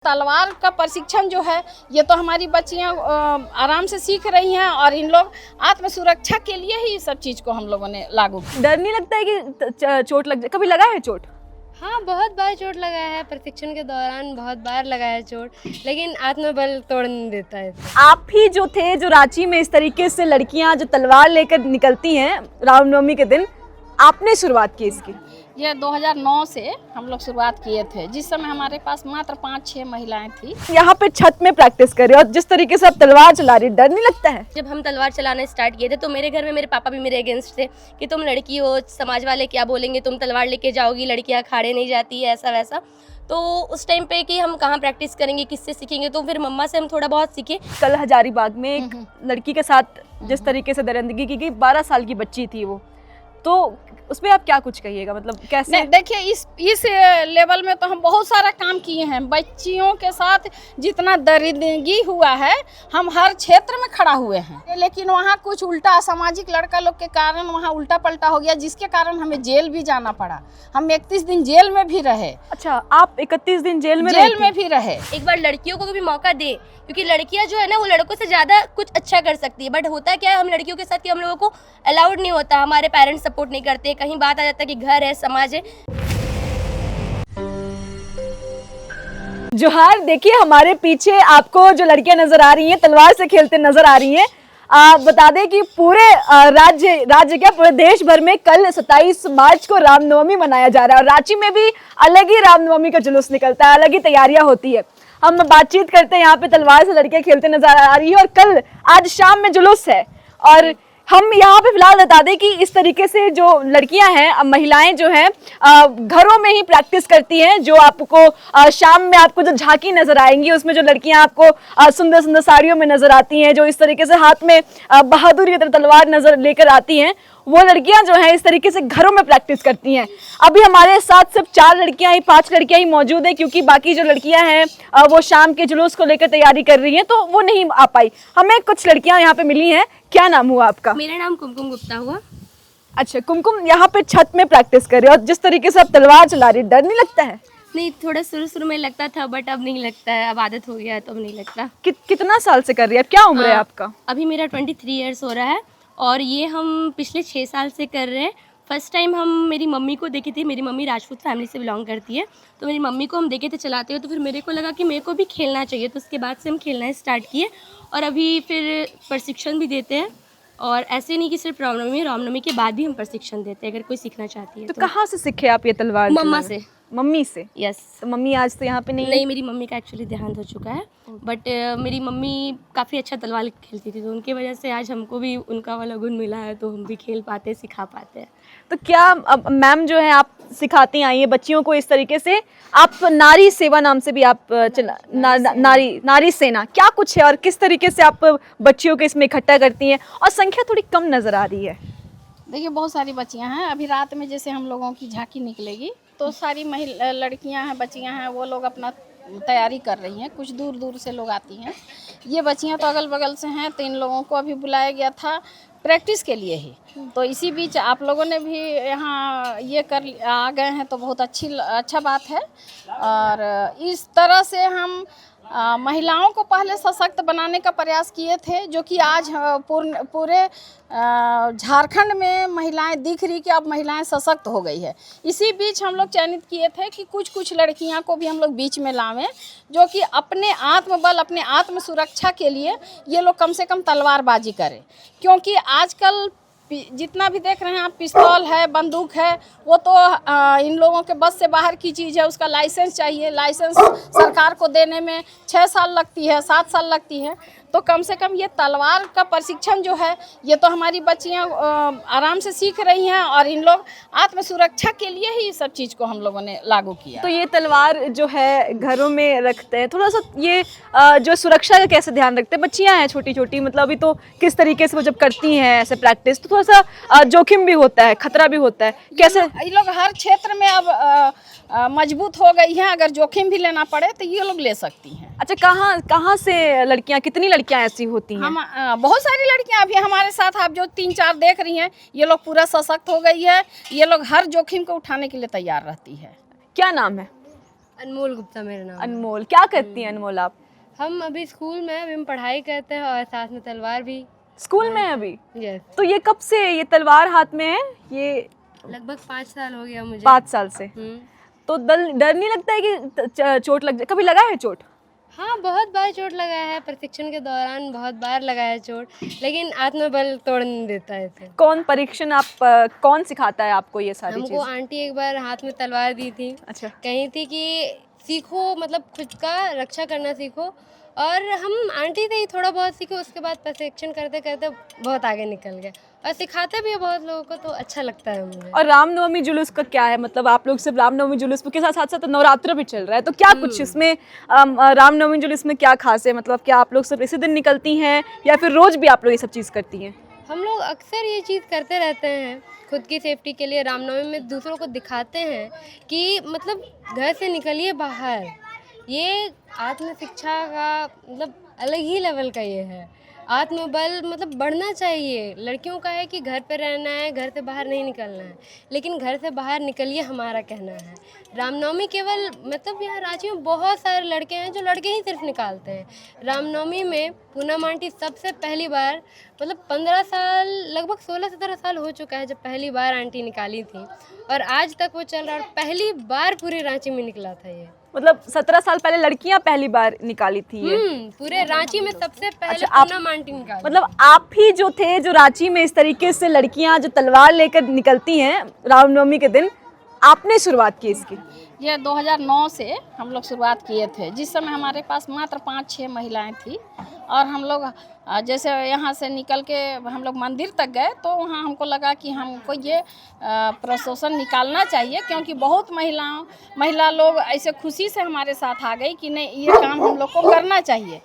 तलवार का प्रशिक्षण जो है ये तो हमारी बच्चियां आराम से सीख रही हैं और इन लोग आत्म सुरक्षा के लिए ही सब चीज़ को हम लोगों ने लागू किया। डर नहीं लगता है कि चोट लग जाए? कभी लगा है चोट? हाँ, बहुत बार चोट लगा है, प्रशिक्षण के दौरान बहुत बार लगा है चोट, लेकिन आत्मबल तोड़ नहीं देता है। आप ही जो थे, जो रांची में इस तरीके से लड़कियां जो तलवार लेकर निकलती हैं रामनवमी के दिन, आपने शुरुआत की इसकी? ये 2009 से हम लोग शुरुआत किए थे, जिस समय हमारे पास मात्र 5-6 महिलाएं थी। यहाँ पे छत में प्रैक्टिस कर रहे हो और जिस तरीके से आप तलवार चला रही, डर नहीं लगता है? जब हम तलवार चलाना स्टार्ट किए थे तो मेरे घर में मेरे पापा भी मेरे अगेंस्ट थे कि तुम लड़की हो, समाज वाले क्या बोलेंगे, तुम तलवार लेके जाओगी, लड़कियाँ अखाड़े नहीं जाती है, ऐसा वैसा। तो उस टाइम पे कि हम कहाँ प्रैक्टिस करेंगे, किससे सीखेंगे, तो फिर मम्मा से हम थोड़ा बहुत सीखे। कल हजारीबाग में एक लड़की के साथ जिस तरीके से दरिंदगी की गई, 12 साल की बच्ची थी वो, तो उसमें आप क्या कुछ कहिएगा? मतलब कैसे? देखिए, इस लेवल में तो हम बहुत सारा काम किए हैं। बच्चियों के साथ जितना दरिंदगी हुआ है हम हर क्षेत्र में खड़ा हुए हैं, लेकिन वहाँ कुछ उल्टा असामाजिक लड़का लोग के कारण वहाँ उल्टा पलटा हो गया, जिसके कारण हमें जेल भी जाना पड़ा। हम 31 दिन जेल में भी रहे। अच्छा, आप 31 दिन जेल में भी रहे। एक बार लड़कियों को भी मौका दे, क्योंकि लड़कियां जो है ना वो लड़कों से ज़्यादा कुछ अच्छा कर सकती है, बट होता क्या है हम लड़कियों के साथ कि हम लोगों को अलाउड नहीं होता, हमारे पेरेंट्स सपोर्ट नहीं करते, कहीं बात आ जाता है कि घर है, समाज है। जोहार। देखिए, हमारे पीछे आपको जो लड़कियां नजर आ रही हैं तलवार से खेलते नजर आ रही हैं। बता दें कि पूरे राज्य क्या पूरे देश भर में कल 27 मार्च को रामनवमी मनाया जा रहा है और रांची में भी अलग ही रामनवमी का जुलूस निकलता है, अलग ही तैयारियां होती है। हम बातचीत करते हैं, यहाँ पे तलवार से लड़कियां खेलते नजर आ रही है और आज शाम में जुलूस है। और हम यहाँ पे फिलहाल बता दें कि इस तरीके से जो लड़कियां हैं, महिलाएं जो हैं, घरों में ही प्रैक्टिस करती हैं। जो आपको शाम में आपको जो झांकी नजर आएंगी उसमें जो लड़कियां आपको सुंदर सुंदर साड़ियों में नजर आती हैं, जो इस तरीके से हाथ में बहादुरी की तरह तलवार नजर लेकर आती हैं, वो लड़कियां जो हैं इस तरीके से घरों में प्रैक्टिस करती हैं। अभी हमारे साथ सिर्फ 4 लड़कियां ही 5 लड़कियां ही मौजूद हैं, क्योंकि बाकी जो लड़कियां हैं वो शाम के जुलूस को लेकर तैयारी कर रही हैं, तो वो नहीं आ पाई। हमें कुछ लड़कियां यहाँ पे मिली हैं। क्या नाम हुआ आपका? मेरा नाम कुमकुम गुप्ता हुआ। अच्छा कुमकुम, यहाँ पे छत में प्रैक्टिस कर रहे हो और जिस तरीके से आप तलवार चला रही, डर नहीं लगता है? नहीं, थोड़ा शुरू में लगता था, बट अब नहीं लगता है, अब आदत हो गया है तो अब नहीं लगता। कितना साल से कर रही है? क्या उम्र है आपका? अभी मेरा 23 ईयर्स हो रहा है और ये हम पिछले 6 साल से कर रहे हैं। फर्स्ट टाइम हम मेरी मम्मी को देखी थी, मेरी मम्मी राजपूत फैमिली से बिलोंग करती है, तो मेरी मम्मी को हम देखे थे चलाते हुए, तो फिर मेरे को लगा कि मेरे को भी खेलना चाहिए, तो उसके बाद से हम खेलना स्टार्ट किए और अभी फिर प्रशिक्षण भी देते हैं। और ऐसे नहीं कि सिर्फ रामनवमी के बाद भी हम प्रशिक्षण देते हैं, अगर कोई सीखना चाहती है तो। कहाँ से सीखे आप ये तलवार? मम्मा से। मम्मी से? यस। तो मम्मी आज तो यहाँ पे नहीं? मेरी मम्मी का एक्चुअली देहांत हो चुका है, बट मेरी मम्मी काफ़ी अच्छा तलवार खेलती थी, तो उनकी वजह से आज हमको भी उनका वाला गुण मिला है, तो हम भी खेल पाते, सिखा पाते हैं। तो क्या अब मैम जो है आप सिखाती आई हैं बच्चियों को इस तरीके से? आप नारी सेवा नाम से भी आप नारी सेना क्या कुछ है और किस तरीके से आप बच्चियों को इसमें इकट्ठा करती हैं? और संख्या थोड़ी कम नजर आ रही है। देखिए, बहुत सारी बच्चियां हैं। अभी रात में जैसे हम लोगों की झांकी निकलेगी तो सारी लड़कियां हैं, बच्चियां हैं, वो लोग अपना तैयारी कर रही हैं। कुछ दूर दूर से लोग आती हैं। ये बच्चियां तो अगल बगल से हैं, तो इन लोगों को अभी बुलाया गया था प्रैक्टिस के लिए ही। तो इसी बीच आप लोगों ने भी यहाँ ये कर आ गए हैं, तो बहुत अच्छा बात है। और इस तरह से हम महिलाओं को पहले सशक्त बनाने का प्रयास किए थे, जो कि आज पूरे झारखंड में महिलाएं दिख रही कि अब महिलाएं सशक्त हो गई है। इसी बीच हम लोग चयनित किए थे कि कुछ लड़कियां को भी हम लोग बीच में लावें, जो कि अपने आत्मबल, अपने आत्म सुरक्षा के लिए ये लोग कम से कम तलवारबाजी करें। क्योंकि आजकल जितना भी देख रहे हैं आप, पिस्तौल है, बंदूक है, वो तो इन लोगों के बस से बाहर की चीज़ है। उसका लाइसेंस चाहिए, लाइसेंस सरकार को देने में 6 साल लगती है, 7 साल लगती है। तो कम से कम ये तलवार का प्रशिक्षण जो है ये तो हमारी बच्चियां आराम से सीख रही हैं और इन लोग आत्म सुरक्षा के लिए ही सब चीज़ को हम लोगों ने लागू किया। तो ये तलवार जो है घरों में रखते हैं, थोड़ा सा ये जो सुरक्षा का कैसे ध्यान रखते हैं? बच्चियां हैं छोटी छोटी, मतलब अभी तो किस तरीके से वो जब करती हैं ऐसे प्रैक्टिस, तो थोड़ा सा जोखिम भी होता है, खतरा भी होता है, कैसे? ये लोग हर क्षेत्र में अब मजबूत हो गई हैं, अगर जोखिम भी लेना पड़े तो ये लोग ले सकती हैं। अच्छा, कहाँ से लड़कियां, कितनी लड़कियां ऐसी होती हैं? हम बहुत सारी लड़कियां अभी हमारे साथ, आप जो 3-4 देख रही हैं, ये लोग पूरा सशक्त हो गई है। ये लोग हर जोखिम को उठाने के लिए तैयार रहती है। क्या नाम है? अनमोल गुप्ता मेरा नाम है। अनमोल, क्या करती हैं अनमोल आप? हम अभी स्कूल में हैं, अभी हम पढ़ाई करते हैं और साथ में तलवार भी। स्कूल में है अभी? यस, तो ये कब से ये तलवार हाथ में है? ये लगभग 5 साल हो गया मुझे। 5 साल से। हम्म। तो डर नहीं लगता है कि चोट लग जाए? कभी लगा है चोट? हाँ, बहुत बार चोट लगा है, प्रशिक्षण के दौरान बहुत बार लगा है चोट, लेकिन आत्मबल तोड़ नहीं देता है इसे। कौन परीक्षण आप कौन सिखाता है आपको ये सारी हमको चीज़? आंटी एक बार हाथ में तलवार दी थी, अच्छा, कही थी कि सीखो, मतलब खुद का रक्षा करना सीखो, और हम आंटी से ही थोड़ा बहुत सीखे। उसके बाद प्रशिक्षण करते करते बहुत आगे निकल गए और सिखाते भी है बहुत लोगों को, तो अच्छा लगता है मुझे। और रामनवमी जुलूस का क्या है? मतलब आप लोग सिर्फ रामनवमी जुलूस के साथ साथ नवरात्र भी चल रहा है, तो क्या कुछ इसमें रामनवमी जुलूस में क्या खास है? मतलब क्या आप लोग सिर्फ इसी दिन निकलती हैं या फिर रोज भी आप लोग ये सब चीज़ करती हैं? हम लोग अक्सर ये चीज़ करते रहते हैं खुद की सेफ्टी के लिए। रामनवमी में दूसरों को दिखाते हैं कि मतलब घर से निकलिए बाहर। ये आत्म शिक्षा का मतलब अलग ही लेवल का ये है। आत्मबल मतलब बढ़ना चाहिए। लड़कियों का है कि घर पे रहना है, घर से बाहर नहीं निकलना है, लेकिन घर से बाहर निकलिए हमारा कहना है। रामनवमी केवल मतलब यहाँ रांची में बहुत सारे लड़के हैं जो लड़के ही सिर्फ निकालते हैं। रामनवमी में पूनम आंटी सबसे पहली बार मतलब 15 साल, लगभग 16-17 साल हो चुका है जब पहली बार आंटी निकाली थी, और आज तक वो चल रहा है। पहली बार पूरे रांची में निकला था ये। मतलब 17 साल पहले लड़कियां पहली बार निकाली थी ये? पूरे रांची में सबसे पहले अच्छा, आप- पूनम आंटी निकाली। मतलब आप ही जो थे जो रांची में इस तरीके से लड़कियां जो तलवार लेकर निकलती हैं रामनवमी के दिन, आपने शुरुआत की इसकी? ये 2009 से हम लोग शुरुआत किए थे, जिस समय हमारे पास मात्र 5-6 महिलाएं थी, और हम लोग जैसे यहाँ से निकल के हम लोग मंदिर तक गए, तो वहाँ हमको लगा कि हमको ये प्रोसेसन निकालना चाहिए, क्योंकि बहुत महिला लोग ऐसे खुशी से हमारे साथ आ गई कि नहीं, ये काम हम लोग को करना चाहिए।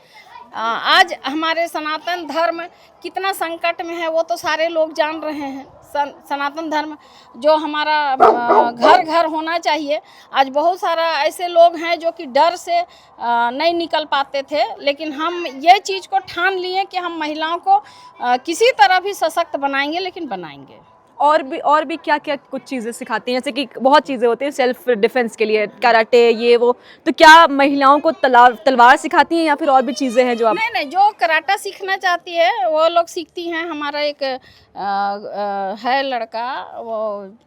आज हमारे सनातन धर्म कितना संकट में है वो तो सारे लोग जान रहे हैं। सनातन धर्म जो हमारा घर घर होना चाहिए, आज बहुत सारा ऐसे लोग हैं जो कि डर से नहीं निकल पाते थे, लेकिन हम ये चीज़ को ठान लिए कि हम महिलाओं को किसी तरह भी सशक्त बनाएंगे, लेकिन बनाएंगे। और भी क्या क्या कुछ चीज़ें सिखाती हैं? जैसे कि बहुत चीज़ें होती हैं सेल्फ डिफेंस के लिए, कराटे ये वो, तो क्या महिलाओं को तलवार सिखाती हैं या फिर और भी चीज़ें हैं जो आप? नहीं, जो कराटा सीखना चाहती है वो लोग सीखती हैं। हमारा एक है लड़का, वो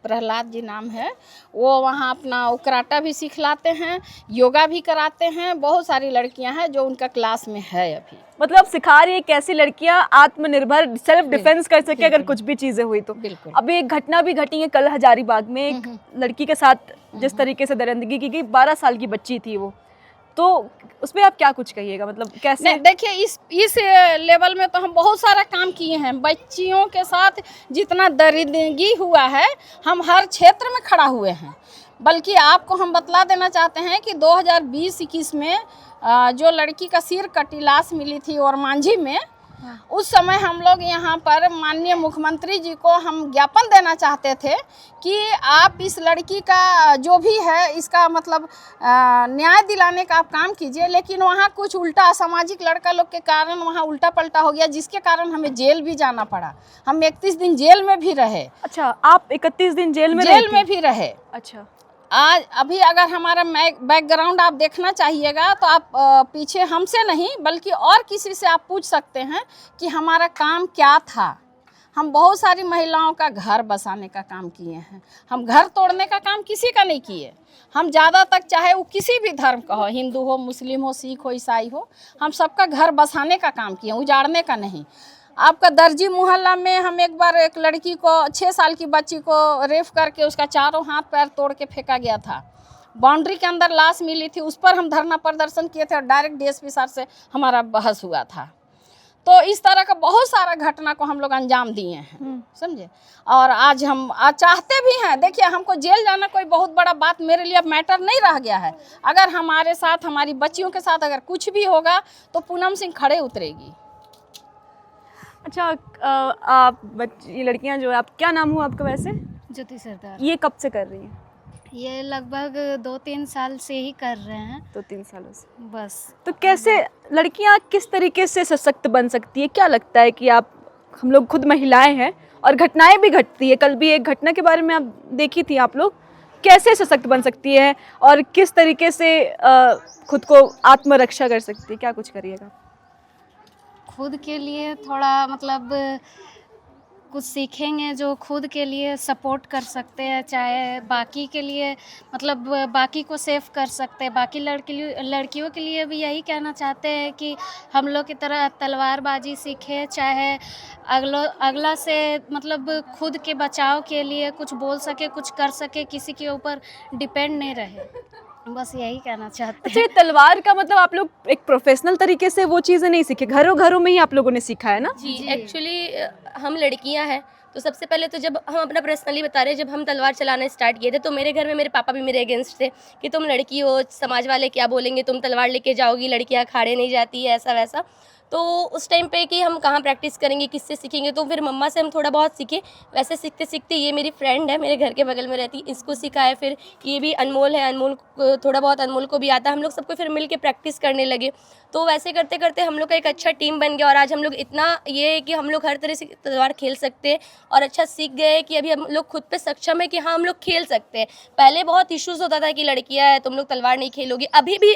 प्रहलाद जी नाम है, वो वहाँ अपना वो कराटा भी सिखलाते हैं, योगा भी कराते हैं। बहुत सारी लड़कियां हैं जो उनका क्लास में है अभी। मतलब सिखा रही है कैसी लड़कियां आत्मनिर्भर सेल्फ डिफेंस कर सके अगर कुछ भी चीजें हुई तो। बिल्कुल। अभी एक घटना भी घटी है कल हजारीबाग में, एक लड़की के साथ जिस तरीके से दरिंदगी की गई, 12 साल की बच्ची थी वो, तो उसमें आप क्या कुछ कहिएगा? मतलब कैसे? नहीं, देखिए इस लेवल में तो हम बहुत सारा काम किए हैं। बच्चियों के साथ जितना दरिंदगी हुआ है, हम हर क्षेत्र में खड़ा हुए हैं। बल्कि आपको हम बतला देना चाहते हैं कि 2020-21 में जो लड़की का सिर कटी लाश मिली थी और मांझी में, उस समय हम लोग यहाँ पर माननीय मुख्यमंत्री जी को हम ज्ञापन देना चाहते थे कि आप इस लड़की का जो भी है इसका मतलब न्याय दिलाने का आप काम कीजिए। लेकिन वहाँ कुछ उल्टा असामाजिक लड़का लोग के कारण वहाँ उल्टा पलटा हो गया, जिसके कारण हमें जेल भी जाना पड़ा। हम 31 दिन जेल में भी रहे। अच्छा, आप 31 दिन जेल में भी रहे। अच्छा, आज अभी अगर हमारा बैकग्राउंड आप देखना चाहिएगा तो आप पीछे हमसे नहीं बल्कि और किसी से आप पूछ सकते हैं कि हमारा काम क्या था। हम बहुत सारी महिलाओं का घर बसाने का काम किए हैं। हम घर तोड़ने का काम किसी का नहीं किए। हम ज़्यादा तक चाहे वो किसी भी धर्म का हो, हिंदू हो, मुस्लिम हो, सिख हो, ईसाई हो, हम सबका घर बसाने का काम किए, उजाड़ने का नहीं। आपका दर्जी मोहल्ला में हम एक बार एक लड़की को 6 साल की बच्ची को रेप करके उसका चारों हाथ पैर तोड़ के फेंका गया था। बाउंड्री के अंदर लाश मिली थी, उस पर हम धरना प्रदर्शन किए थे और डायरेक्ट डीएसपी सर से हमारा बहस हुआ था। तो इस तरह का बहुत सारा घटना को हम लोग अंजाम दिए हैं, समझे। और आज हम चाहते भी हैं। देखिए, हमको जेल जाना कोई बहुत बड़ा बात मेरे लिए मैटर नहीं रह गया है। अगर हमारे साथ, हमारी बच्चियों के साथ अगर कुछ भी होगा तो पूनम सिंह खड़े उतरेगी। अच्छा, आप ये लड़कियां जो, आप क्या नाम हुआ आपका वैसे? ज्योति सरदार। ये कब से कर रही हैं? ये लगभग 2-3 साल से ही कर रहे हैं। 2-3 सालों से बस। तो कैसे लड़कियां किस तरीके से सशक्त बन सकती है? क्या लगता है कि हम लोग खुद महिलाएं हैं और घटनाएं भी घटती है। कल भी एक घटना के बारे में आप देखी थी आप लोग कैसे सशक्त बन सकती है और किस तरीके से खुद को आत्मरक्षा कर सकती है, क्या कुछ करिएगा? खुद के लिए थोड़ा मतलब कुछ सीखेंगे जो खुद के लिए सपोर्ट कर सकते हैं, चाहे बाकी के लिए मतलब बाकी को सेफ कर सकते हैं। बाकी लड़कियों के लिए भी यही कहना चाहते हैं कि हम लोग की तरह तलवारबाजी सीखे, चाहे अगला से मतलब खुद के बचाव के लिए कुछ बोल सके, कुछ कर सके, किसी के ऊपर डिपेंड नहीं रहे। बस यही कहना चाहते अच्छा, हैं। ये तलवार का मतलब आप लोग एक प्रोफेशनल तरीके से वो चीज़ें नहीं सीखे, घरों घरों में ही आप लोगों ने सीखा है ना? जी एक्चुअली हम लड़कियां हैं, तो सबसे पहले तो जब हम अपना पर्सनली बता रहे हैं, जब हम तलवार चलाना स्टार्ट किए थे तो मेरे घर में मेरे पापा भी मेरे अगेंस्ट थे कि तुम लड़की हो, समाज वाले क्या बोलेंगे, तुम तलवार लेके जाओगी, लड़कियां अखाड़े नहीं जाती है, ऐसा वैसा। तो उस टाइम पे कि हम कहाँ प्रैक्टिस करेंगे, किससे सीखेंगे, तो फिर मम्मा से हम थोड़ा बहुत सीखे। वैसे सीखते सीखते ये मेरी फ्रेंड है, मेरे घर के बगल में रहती, इसको सिखाया। फिर ये भी अनमोल है, अनमोल थोड़ा बहुत अनमोल को भी आता है। हम लोग सबको फिर मिल के प्रैक्टिस करने लगे। तो वैसे करते करते हम लोग का एक अच्छा टीम बन गया और आज हम लोग इतना ये है कि हम लोग हर तरह से तलवार खेल सकते हैं और अच्छा सीख गए कि अभी हम लोग खुद पे सक्षम है कि हाँ हम लोग खेल सकते हैं। पहले बहुत इश्यूज़ होता था कि लड़कियाँ है, तुम लोग तलवार नहीं खेलोगी। अभी भी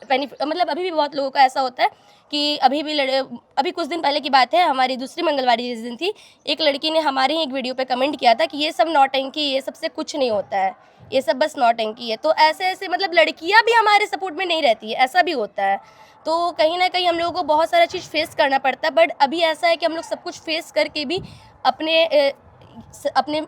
मतलब अभी भी बहुत लोगों का ऐसा होता है कि अभी कुछ दिन पहले की बात है, हमारी दूसरी मंगलवारी जिस दिन थी, एक लड़की ने हमारे ही एक वीडियो पे कमेंट किया था कि ये सब नौटंकी, ये सबसे कुछ नहीं होता है, ये सब बस नौटंकी है। तो ऐसे ऐसे मतलब लड़कियां भी हमारे सपोर्ट में नहीं रहती है, ऐसा भी होता है। तो कहीं ना कहीं हम लोगों को बहुत सारा चीज़ फेस करना पड़ता है। बट अभी ऐसा है कि हम लोग सब कुछ फेस करके भी अपने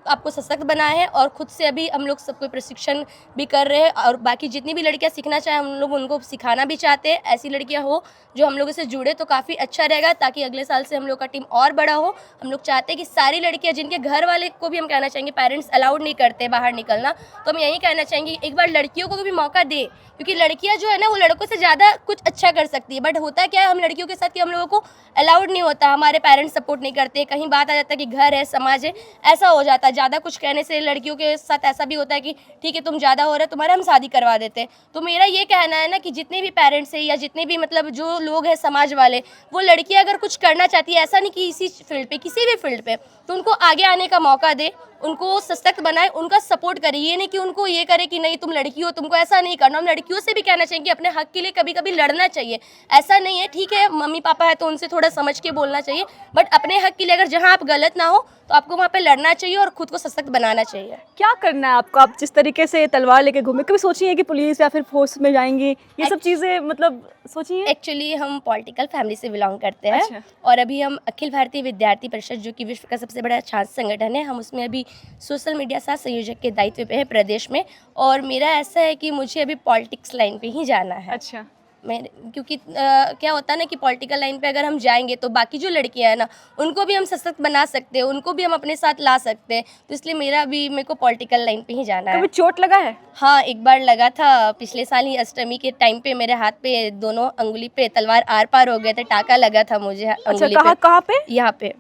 आप को सशक्त बनाए हैं और खुद से अभी हम लोग सबको प्रशिक्षण भी कर रहे हैं। और बाकी जितनी भी लड़कियां सीखना चाहें हम लोग उनको सिखाना भी चाहते हैं। ऐसी लड़कियां हो जो हम लोगों से जुड़े तो काफ़ी अच्छा रहेगा, ताकि अगले साल से हम लोग का टीम और बड़ा हो। हम लोग चाहते हैं कि सारी लड़कियां, जिनके घर वाले को भी हम कहना चाहेंगे पेरेंट्स अलाउड नहीं करते बाहर निकलना, तो हम यही कहना चाहेंगे एक बार लड़कियों को भी मौका दे, क्योंकि लड़कियां जो है ना वो लड़कों से ज़्यादा कुछ अच्छा कर सकती है। बट होता क्या है, हम लड़कियों के साथ कि हम लोगों को अलाउड नहीं होता, हमारे पेरेंट्स सपोर्ट नहीं करते, कहीं बात आ जाता है कि घर है, समाज है, ऐसा हो जाता है। ज़्यादा कुछ कहने से लड़कियों के साथ ऐसा भी होता है कि ठीक है तुम ज़्यादा हो रहे, तुम्हारा हम शादी करवा देते हैं। तो मेरा ये कहना है ना कि जितने भी पेरेंट्स हैं या जितने भी मतलब जो लोग हैं समाज वाले, वो लड़कियां अगर कुछ करना चाहती है, ऐसा नहीं कि इसी फील्ड पे, किसी भी फील्ड पे, तो उनको आगे आने का मौका दे, उनको सशक्त बनाए, उनका सपोर्ट करे। ये नहीं कि उनको ये करे कि नहीं तुम लड़की हो, तुमको ऐसा नहीं करना। हम लड़कियों से भी कहना चाहिए कि अपने हक के लिए कभी कभी लड़ना चाहिए। ऐसा नहीं है, ठीक है मम्मी पापा है तो उनसे थोड़ा समझ के बोलना चाहिए, बट अपने हक के लिए अगर जहाँ आप गलत ना हो तो आपको वहाँ पे लड़ना चाहिए और खुद को सशक्त बनाना चाहिए। क्या करना है आपको? आप जिस तरीके से तलवार लेके घूमे, कभी सोची है कि पुलिस या फिर फोर्स में जाएंगी, ये सब चीज़ें मतलब सोची है? एक्चुअली हम पॉलिटिकल फैमिली से बिलोंग करते हैं। अच्छा। और अभी हम अखिल भारतीय विद्यार्थी परिषद, जो कि विश्व का सबसे बड़ा छात्र संगठन है, हम उसमें अभी सोशल मीडिया सह संयोजक के दायित्व पे है प्रदेश में। और मेरा ऐसा है कि मुझे अभी पॉलिटिक्स लाइन पे ही जाना है। अच्छा। क्योंकि क्या होता है ना कि पॉलिटिकल लाइन पे अगर हम जाएंगे तो बाकी जो लड़कियां हैं ना उनको भी हम सशक्त बना सकते हैं, उनको भी हम अपने साथ ला सकते हैं। तो इसलिए मेरे को पॉलिटिकल लाइन पे ही जाना है। कभी चोट लगा है? हाँ, एक बार लगा था, पिछले साल ही अष्टमी के टाइम पे मेरे हाथ पे दोनों अंगुली पे तलवार आर पार हो गए थे, टाका लगा था मुझे अंगुली अच्छा, कहाँ पे? यहाँ पे,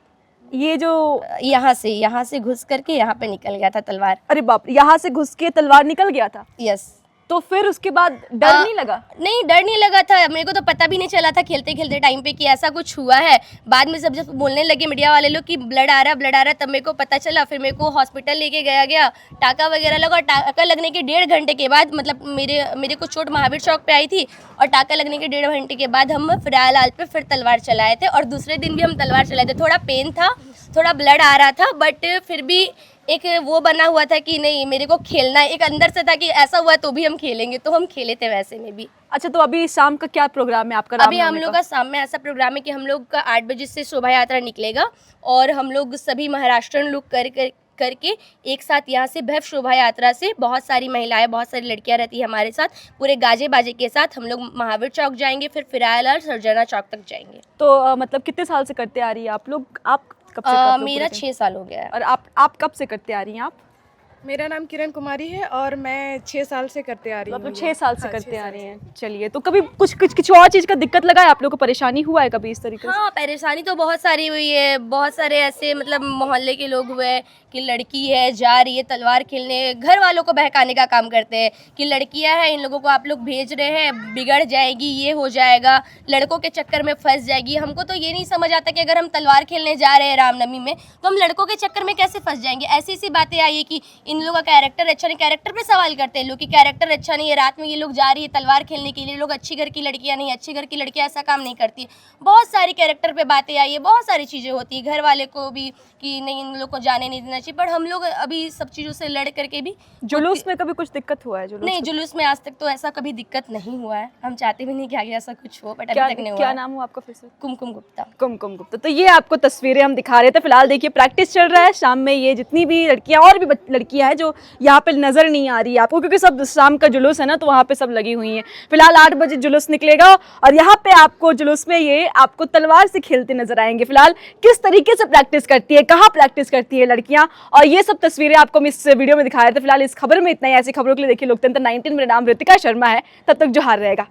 ये जो यहाँ से घुस करके यहाँ पे निकल गया था तलवार। अरे बाप, यहाँ से घुस के तलवार निकल गया था? यस। तो फिर उसके बाद डर नहीं लगा? नहीं, डर नहीं लगा था। मेरे को तो पता भी नहीं चला था खेलते खेलते टाइम पे कि ऐसा कुछ हुआ है। बाद में जब बोलने लगे मीडिया वाले लोग कि ब्लड आ रहा, तब मेरे को पता चला। फिर मेरे को हॉस्पिटल लेके गया, टाका वगैरह लगा। टाका लगने के 1.5 घंटे के बाद, मतलब मेरे को चोट महावीर चौक पे आई थी और टाका लगने के 1.5 घंटे के बाद हम फिरालाल पे फिर तलवार चलाए थे। और दूसरे दिन भी हम तलवार चलाए थे। थोड़ा पेन था, थोड़ा ब्लड आ रहा था, बट फिर भी एक वो बना हुआ था कि नहीं मेरे को खेलना है। एक अंदर से था कि ऐसा हुआ तो भी हम खेलेंगे, तो हम खेले थे वैसे में भी। अच्छा, तो अभी शाम का क्या प्रोग्राम है आपका? अभी हम लोग का शाम में ऐसा प्रोग्राम है कि हम लोग का 8 बजे से शोभा यात्रा निकलेगा और हम लोग सभी महाराष्ट्रन लोग करके एक साथ यहाँ से भव्य शोभा यात्रा से बहुत सारी महिलाएं, बहुत सारी लड़कियां रहती है हमारे साथ, पूरे गाजे बाजे के साथ हम लोग महावीर चौक जाएंगे, फिर फिरालाल सरजना चौक तक जाएंगे। तो मतलब कितने साल से करते आ रही है आप लोग? आप कब से करते हो? मेरा 6 साल हो गया है। और आप कब से करते आ रही हैं आप? मेरा नाम किरण कुमारी है और मैं 6 साल से करते आ रही हूँ। मतलब 6 साल से करते आ रही हैं। चलिए, तो कभी कुछ और चीज़ का दिक्कत लगा है आप लोग को? परेशानी हुआ है कभी इस तरीके से? हाँ, परेशानी तो बहुत सारी हुई है। बहुत सारे ऐसे मतलब मोहल्ले के लोग हुए कि लड़की है जा रही है तलवार खेलने, घर वालों को बहकाने का काम करते हैं कि लड़कियां हैं, इन लोगों को आप लोग भेज रहे हैं, बिगड़ जाएगी, ये हो जाएगा, लड़कों के चक्कर में फंस जाएगी। हमको तो ये नहीं समझ आता कि अगर हम तलवार खेलने जा रहे हैं रामनवमी में, तो हम लड़कों के चक्कर में कैसे फंस जाएंगे। ऐसी बातें आई है कि इन लोगों का कैरेक्टर अच्छा नहीं, कैरेक्टर पे सवाल करते हैं लोग कि कैरेक्टर अच्छा नहीं है, रात में ये लोग जा रही है तलवार खेलने के लिए, लोग अच्छी घर की लड़कियां नहीं, अच्छी घर की लड़कियां ऐसा काम नहीं करती। बहुत सारी कैरेक्टर पे बातें आई है, बहुत सारी चीज़ें होती है, घर वाले को भी कि नहीं इन लोग को जाने नहीं देना चाहिए, पर हम लोग अभी सब चीज़ों से लड़ करके भी जुलूस में कभी कुछ दिक्कत हुआ है? जुलूस नहीं, जुलूस में आज तक तो ऐसा कभी दिक्कत नहीं हुआ है, हम चाहते भी नहीं कि आगे ऐसा कुछ हो, बट अभी तक नहीं हुआ। क्या नाम हुआ आपका फिर से? कुमकुम गुप्ता। कुमकुम गुप्ता। तो ये आपको तस्वीरें हम दिखा रहे थे। फिलहाल देखिए प्रैक्टिस चल रहा है, शाम में ये जितनी भी लड़कियां और भी लड़कियां हैं जो यहाँ पे नजर नहीं आ रही है आपको, क्योंकि सब शाम का जुलूस है ना, तो वहाँ पे सब लगी हुई हैं। फिलहाल 8 बजे जुलूस निकलेगा और यहाँ पे आपको जुलूस में ये आपको तलवार से खेलते नजर आएंगे। फिलहाल किस तरीके से प्रैक्टिस करती है, कहाँ प्रैक्टिस करती है लड़कियां, और ये सब तस्वीरें आपको हम इस वीडियो में दिखा रहे थे। फिलहाल इस खबर में इतना ही। ऐसी खबरों के लिए देखिए लोकतंत्र 19। मेरा नाम रितिका शर्मा है। तब तक जोहार रहेगा।